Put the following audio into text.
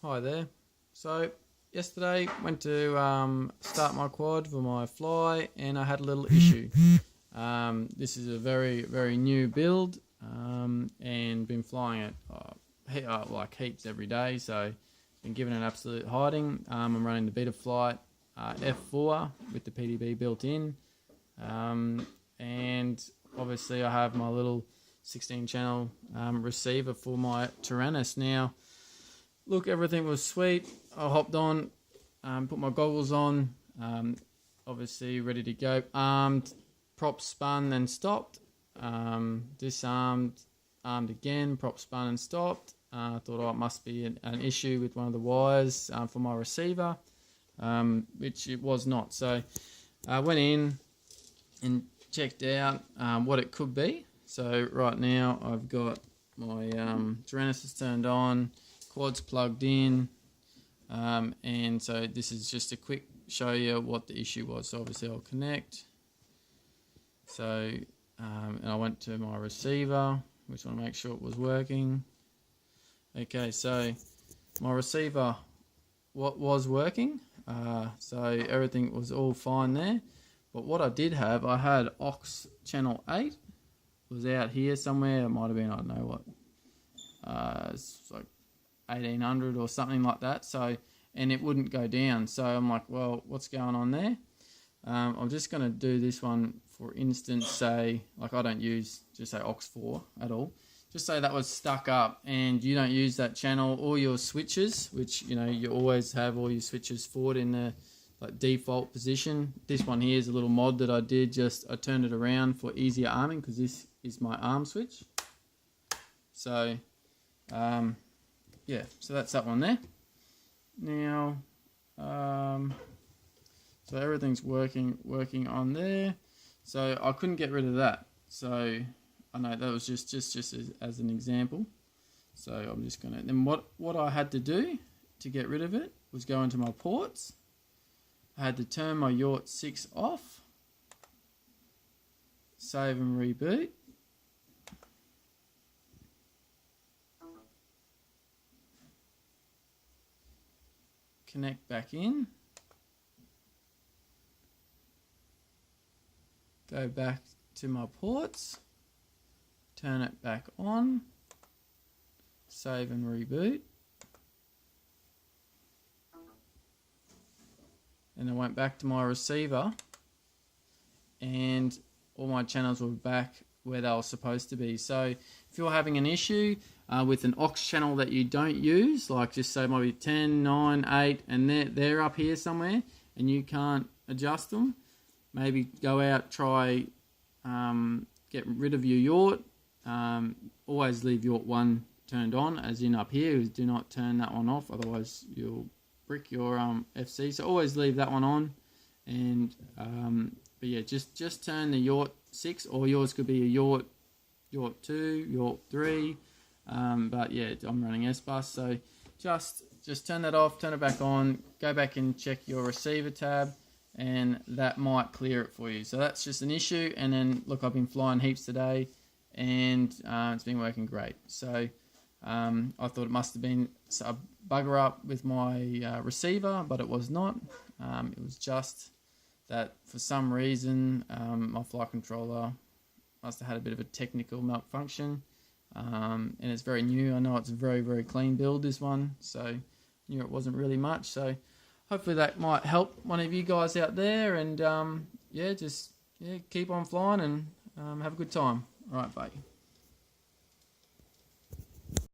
Hi there. So yesterday went to start my quad for my fly and I had a little issue. This is a very new build and been flying it like heaps every day, so been given an absolute hiding. I'm running the betaflight F4 with the PDB built in, and obviously I have my little 16 channel receiver for my Tyrannus. Now look, everything was sweet. I hopped on, put my goggles on, obviously ready to go. Armed, prop spun and stopped. Disarmed, armed again, prop spun and stopped. Thought, oh, it must be an issue with one of the wires for my receiver, which it was not. So I went in and checked out what it could be. So right now I've got my Tyrannus turned on, quad's plugged in, and so this is just a quick show you what the issue was. So obviously I'll connect. So and I went to my receiver, which I want to make sure it was working. Okay, so my receiver was working, so everything was all fine there. But what I did have, I had aux channel 8 was out here somewhere. It might have been, I don't know what, it's like 1800 or something like that. So, and it wouldn't go down. So I'm like, well, what's going on there? I'm just going to do this one, for instance, say, like I don't use, just say aux 4 at all. Just say that was stuck up and you don't use that channel, or your switches, which, you know, you always have all your switches forward in the like default position. This one here is a little mod that I did, I turned it around for easier arming because this is my arm switch. So, yeah, so that's that one there. Now, so everything's working on there. So I couldn't get rid of that. So I know that was just as an example. So I'm just gonna, then what I had to do to get rid of it was go into my ports. I had to turn my Yacht 6 off, save and reboot. Connect back in. Go back to my ports. Turn it back on. Save and reboot. And I went back to my receiver and all my channels were back where they were supposed to be. So if you're having an issue with an aux channel that you don't use, like just say maybe 10, 9, 8, and they're up here somewhere and you can't adjust them, maybe go out, try get rid of your Yacht. Always leave Yacht 1 turned on, as in up here. Do not turn that one off, otherwise you'll brick your FC. So always leave that one on. And but yeah, just turn the Yacht 6, or yours could be a Yacht 2, Yacht 3. But yeah, I'm running S-Bus, so just turn that off, turn it back on, go back and check your receiver tab, and that might clear it for you. So that's just an issue. And then look, I've been flying heaps today and it's been working great. So I thought it must have been a bugger up with my receiver, but it was not. It was just that for some reason my flight controller must have had a bit of a technical malfunction, and it's very new. I know it's a very clean build, this one, so I knew it wasn't really much. So hopefully that might help one of you guys out there, and yeah, keep on flying and have a good time. All right, bye.